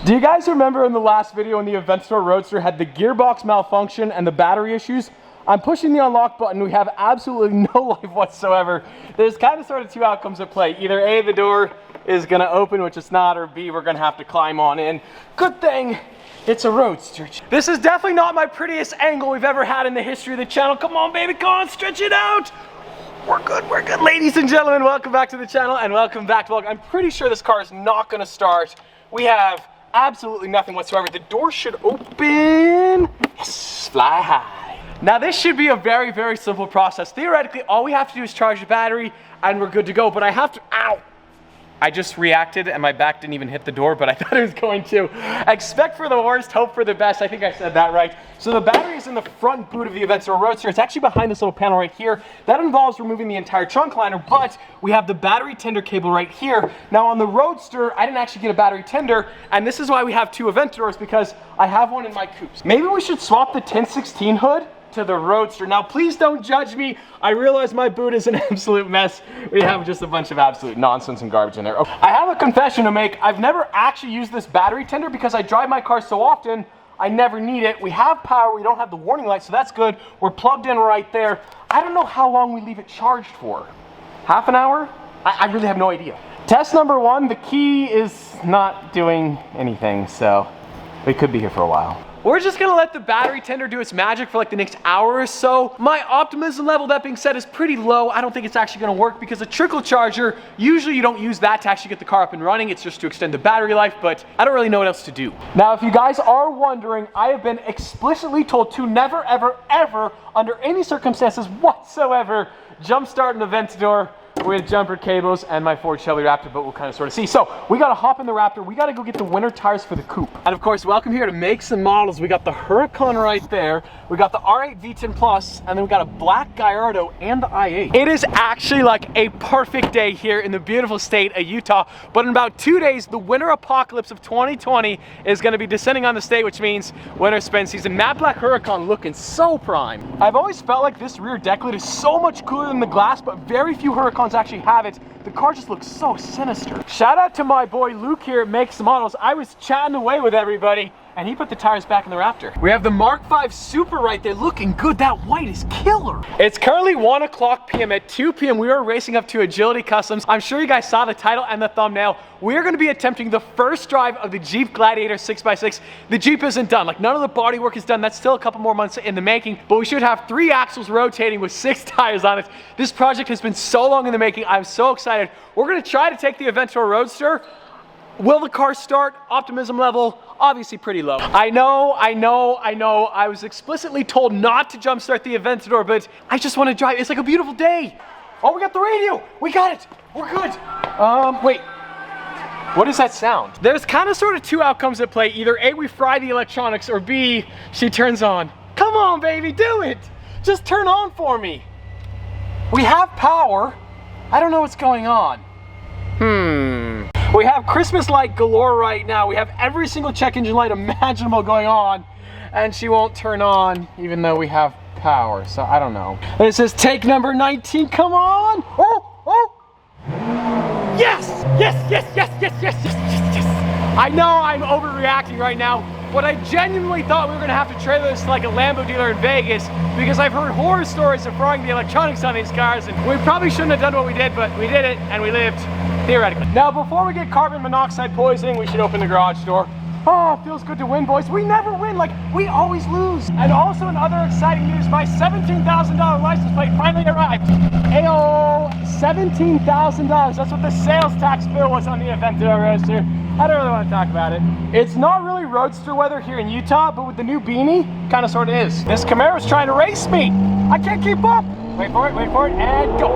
Do you guys remember in the last video when the Aventador Roadster had the gearbox malfunction and the battery issues? I'm pushing the unlock button, we have absolutely no life whatsoever. There's kind of sort of two outcomes at play. Either A, the door is gonna open, which it's not, or B, we're gonna have to climb on in. Good thing it's a Roadster. This is definitely not my prettiest angle we've ever had in the history of the channel. Come on, baby, come on, stretch it out. We're good, ladies and gentlemen. Welcome back to the channel and welcome back to vlog. I'm pretty sure this car is not gonna start. We have absolutely nothing whatsoever. The door should open. Yes, fly high. Now this should be a very, very simple process. Theoretically, all we have to do is charge the battery and we're good to go, but I have to, ow. I just reacted and my back didn't even hit the door, but I thought it was going to. Expect for the worst, hope for the best. I think I said that right. So the battery is in the front boot of the Aventador Roadster. It's actually behind this little panel right here. That involves removing the entire trunk liner, but we have the battery tender cable right here. Now on the Roadster, I didn't actually get a battery tender, and this is why we have two Aventadors, because I have one in my coupes. Maybe we should swap the 1016 hood to the Roadster. Now please don't judge me. I realize my boot is an absolute mess. We have just a bunch of absolute nonsense and garbage in there. Okay. I have a confession to make. I've never actually used this battery tender because I drive my car so often, I never need it. We have power, we don't have the warning light, so that's good. We're plugged in right there. I don't know how long we leave it charged for. Half an hour? I really have no idea. Test number one, the key is not doing anything, so we could be here for a while. We're just gonna let the battery tender do its magic for like the next hour or so. My optimism level, that being said, is pretty low. I don't think it's actually gonna work because a trickle charger, usually you don't use that to actually get the car up and running. It's just to extend the battery life, but I don't really know what else to do. Now, if you guys are wondering, I have been explicitly told to never, ever, ever, under any circumstances whatsoever, jumpstart an Aventador with jumper cables and my Ford Shelby Raptor, but we'll kind of sort of see. So we gotta hop in the Raptor, we gotta go get the winter tires for the coupe. And of course, welcome here to makes and models. We got the Huracan right there, we got the R8 V10 Plus, and then we got a black Gallardo and the i8. It is actually like a perfect day here in the beautiful state of Utah, but in about 2 days, the winter apocalypse of 2020 is gonna be descending on the state, which means winter spend season. Matte black Huracan looking so prime. I've always felt like this rear deck lid is so much cooler than the glass, but very few Huracans actually have it. The car just looks so sinister. Shout out to my boy Luke here at Makes Models. I was chatting away with everybody and he put the tires back in the Raptor. We have the Mark V Super right there looking good. That white is killer. It's currently 1:00 p.m. At 2 p.m. we are racing up to Agility Customs. I'm sure you guys saw the title and the thumbnail. We're gonna be attempting the first drive of the Jeep Gladiator 6x6. The Jeep isn't done. Like, none of the body work is done. That's still a couple more months in the making, but we should have 3 axles rotating with 6 tires on it. This project has been so long in the making. I'm so excited. We're gonna try to take the Aventador Roadster. Will the car start? Optimism level, obviously pretty low. I know. I was explicitly told not to jumpstart the Aventador, but I just want to drive. It's like a beautiful day. Oh, we got the radio. We got it. We're good. Wait. What is that sound? There's kind of sort of 2 outcomes at play. Either A, we fry the electronics, or B, she turns on. Come on, baby, do it. Just turn on for me. We have power. I don't know what's going on. We have Christmas light galore right now. We have every single check engine light imaginable going on, and she won't turn on even though we have power, so I don't know. And it says take number 19, come on! Oh! Yes! I know I'm overreacting right now, but I genuinely thought we were gonna have to trailer this to like a Lambo dealer in Vegas because I've heard horror stories of throwing the electronics on these cars, and we probably shouldn't have done what we did, but we did it and we lived, theoretically. Now, before we get carbon monoxide poisoning, we should open the garage door. Oh, it feels good to win, boys. We never win, like, we always lose. And also in other exciting news, my $17,000 license plate finally arrived. Ayo, $17,000. That's what the sales tax bill was on the Aventador Roadster. I don't really want to talk about it. It's not really Roadster weather here in Utah, but with the new beanie, kind of sort of is. This Camaro's trying to race me. I can't keep up. Wait for it, and go.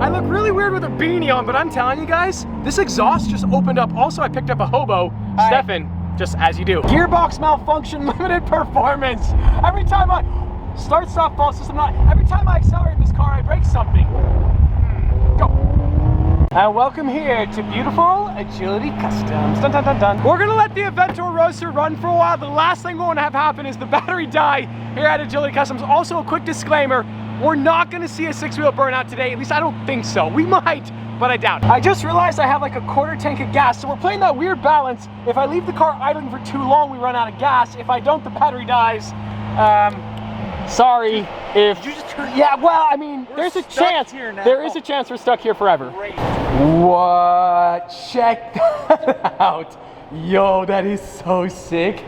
I look really weird with a beanie on, but I'm telling you guys, this exhaust just opened up. Also, I picked up a hobo, Stefan, just as you do. Gearbox malfunction, limited performance. Every time I start, stop, fall system, every time I accelerate this car, I break something. Go. And welcome here to beautiful Agility Customs. Dun, dun, dun, dun. We're gonna let the Aventador Roadster run for a while. The last thing we wanna have happen is the battery die here at Agility Customs. Also, a quick disclaimer, we're not gonna see a 6-wheel burnout today. At least I don't think so. We might, but I doubt it. I just realized I have like a quarter tank of gas, so we're playing that weird balance. If I leave the car idling for too long, we run out of gas. If I don't, the battery dies. Sorry if... Did you just turn? Yeah, well, I mean, there's a chance. There is a chance we're stuck here forever. Great. What? Check that out. Yo, that is so sick.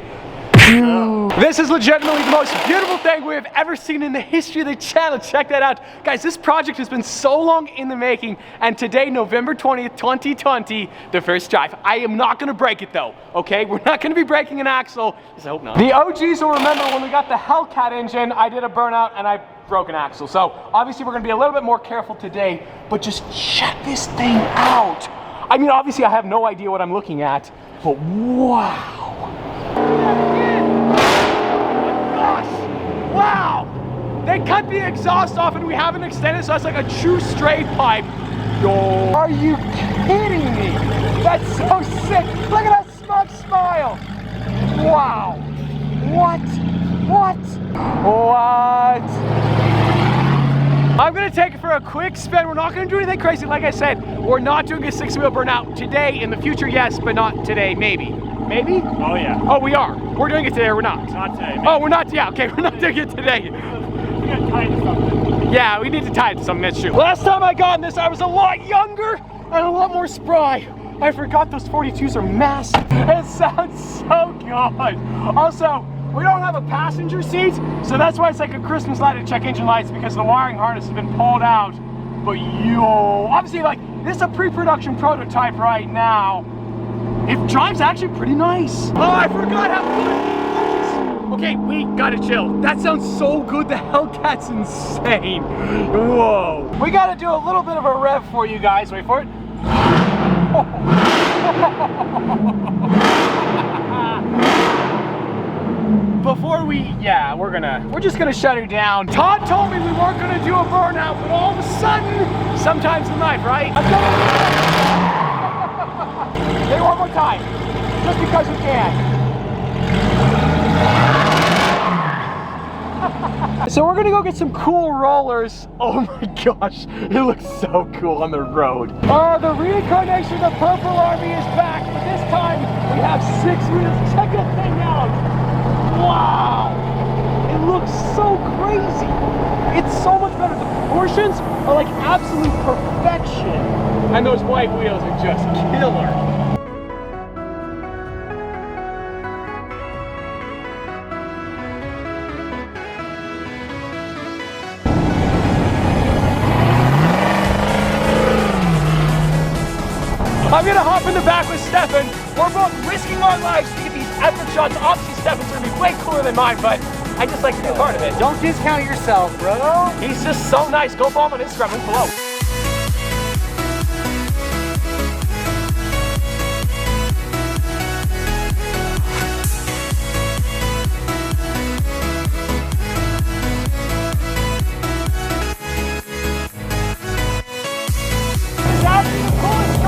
Dude. This is legitimately the most beautiful thing we have ever seen in the history of the channel. Check that out. Guys, this project has been so long in the making, and today, November 20th, 2020, the first drive. I am not gonna break it though, okay? We're not gonna be breaking an axle. I hope not. The OGs will remember when we got the Hellcat engine, I did a burnout and I broke an axle. So obviously we're gonna be a little bit more careful today, but just check this thing out. I mean, obviously I have no idea what I'm looking at, but wow. Wow! They cut the exhaust off and we haven't extended, so that's like a true straight pipe. Yo! Are you kidding me? That's so sick! Look at that smug smile! Wow! What? What? What? I'm gonna take it for a quick spin. We're not gonna do anything crazy. Like I said, we're not doing a 6-wheel burnout today. In the future, yes, but not today, maybe. Maybe? Oh yeah. Oh, we are. We're doing it today or we're not? Not today. Maybe. Oh, we're not, yeah, okay, we're not doing it today. We gotta tie it to something. Yeah, we need to tie it to something, that's true. Last time I got in this, I was a lot younger and a lot more spry. I forgot those 42s are massive. It sounds so good. Also, we don't have a passenger seat, so that's why it's like a Christmas light at check engine lights, because the wiring harness has been pulled out. But yo, obviously like, this is a pre-production prototype right now. It drives actually pretty nice. Oh, I forgot how good. Okay, we gotta chill. That sounds so good. The Hellcat's insane. Whoa. We gotta do a little bit of a rev for you guys. Wait for it. Before we're just gonna shut her down. Todd told me we weren't gonna do a burnout, but all of a sudden, sometimes in life, right? Say one more time, just because we can. So we're gonna go get some cool rollers. Oh my gosh, it looks so cool on the road. Oh, the reincarnation of Purple Army is back, but this time we have 6 wheels. Check that thing out. Wow, it looks so crazy. It's so much better. The proportions are like absolute perfection. And those white wheels are just killer. I'm gonna hop in the back with Stefan. We're both risking our lives to get these epic shots. Obviously, Stefan's gonna be way cooler than mine, but I just like to be a part of it. Don't discount yourself, bro. He's just so nice. Go follow him on Instagram, link below.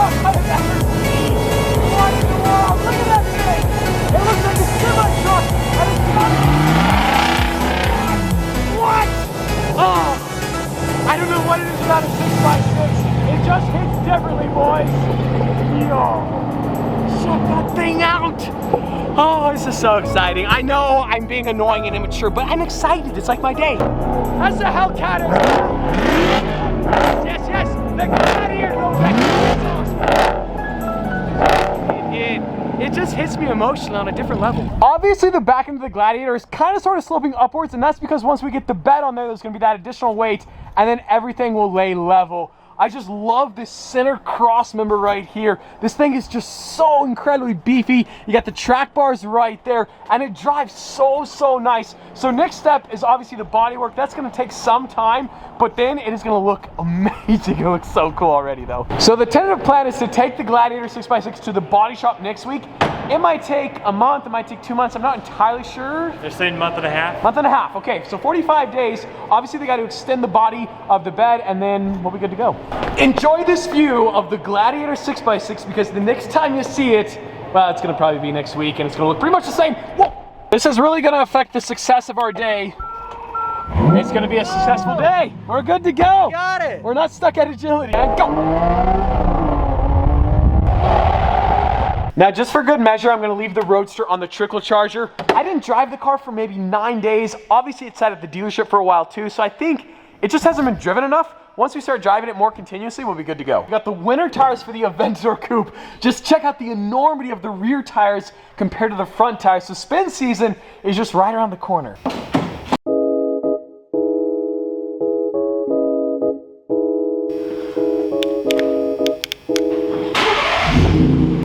I've ever seen. What in the world? Look at that thing! It looks like a semi truck and it's not. What? Oh! I don't know what it is about a 6x6. It just hits differently, boys. Yo! Check that thing out! Oh, this is so exciting. I know I'm being annoying and immature, but I'm excited. It's like my day. That's the Hellcat. Yes, yes! The Gladiator goes back to it just hits me emotionally on a different level. Obviously, the back end of the Gladiator is kind of sort of sloping upwards, and that's because once we get the bed on there, there's going to be that additional weight, and then everything will lay level. I just love this center cross member right here. This thing is just so incredibly beefy. You got the track bars right there, and it drives so, so nice. So next step is obviously the bodywork. That's gonna take some time, but then it is gonna look amazing. It looks so cool already though. So the tentative plan is to take the Gladiator 6x6 to the body shop next week. It might take a month, it might take 2 months, I'm not entirely sure. They're saying month and a half? Month and a half, okay. So 45 days. Obviously they got to extend the body of the bed and then we'll be good to go. Enjoy this view of the Gladiator 6x6 because the next time you see it, well, it's gonna probably be next week and it's gonna look pretty much the same. Whoa! This is really gonna affect the success of our day. It's gonna be a successful day. We're good to go. Got it. We're not stuck at agility. And go. Now, just for good measure, I'm gonna leave the Roadster on the trickle charger. I didn't drive the car for maybe 9 days. Obviously, it sat at the dealership for a while too, so I think it just hasn't been driven enough. Once we start driving it more continuously, we'll be good to go. We got the winter tires for the Aventador Coupe. Just check out the enormity of the rear tires compared to the front tires. So spin season is just right around the corner.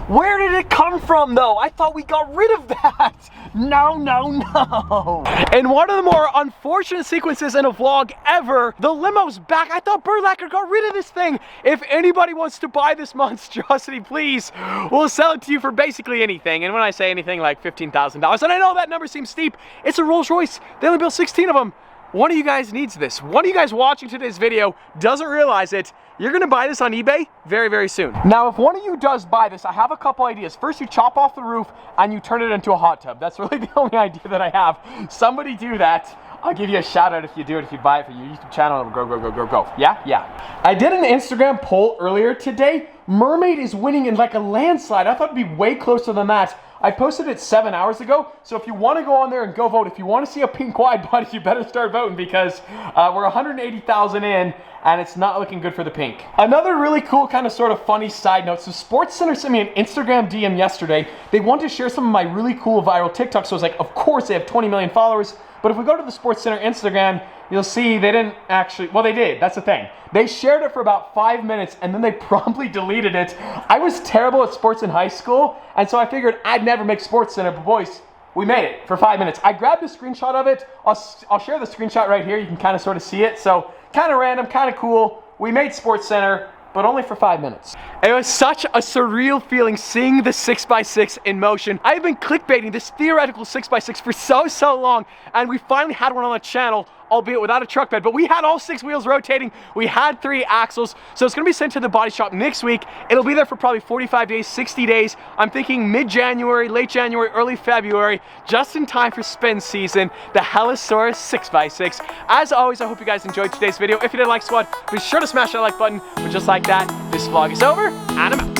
Where did it come from though? I thought we got rid of that. No, no, no. And one of the more unfortunate sequences in a vlog ever, the limo's back. I thought Burlacker got rid of this thing. If anybody wants to buy this monstrosity, please, we'll sell it to you for basically anything. And when I say anything, like $15,000, and I know that number seems steep, it's a Rolls Royce. They only built 16 of them. One of you guys needs this. One of you guys watching today's video doesn't realize it. You're gonna buy this on eBay very, very soon. Now, if one of you does buy this, I have a couple ideas. First, you chop off the roof and you turn it into a hot tub. That's really the only idea that I have. Somebody do that. I'll give you a shout out if you do it, if you buy it for your YouTube channel. It'll go, go, go, go, go. Yeah, yeah. I did an Instagram poll earlier today. Mermaid is winning in like a landslide. I thought it'd be way closer than that. I posted it 7 hours ago, so if you want to go on there and go vote, if you want to see a pink wide body, you better start voting because we're 180,000 in, and it's not looking good for the pink. Another really cool kind of sort of funny side note, so SportsCenter sent me an Instagram DM yesterday. They wanted to share some of my really cool viral TikToks, so I was like, of course they have 20 million followers, but if we go to the SportsCenter Instagram, you'll see they didn't actually, well they did, that's the thing. They shared it for about 5 minutes and then they promptly deleted it. I was terrible at sports in high school, and so I figured I'd never make SportsCenter, but boys, we made it for 5 minutes. I grabbed a screenshot of it. I'll share the screenshot right here. You can kind of sort of see it. So kind of random, kind of cool. We made SportsCenter, but only for 5 minutes. It was such a surreal feeling seeing the 6x6 in motion. I've been clickbaiting this theoretical 6x6 for so long, and we finally had one on the channel, albeit without a truck bed, but we had all 6 wheels rotating. We had 3 axles, so it's gonna be sent to the body shop next week. It'll be there for probably 45 days, 60 days. I'm thinking mid-January, late January, early February, just in time for spin season, the Hellesauras 6x6. As always, I hope you guys enjoyed today's video. If you did like squad, be sure to smash that like button. But just like that, this vlog is over, and I'm out.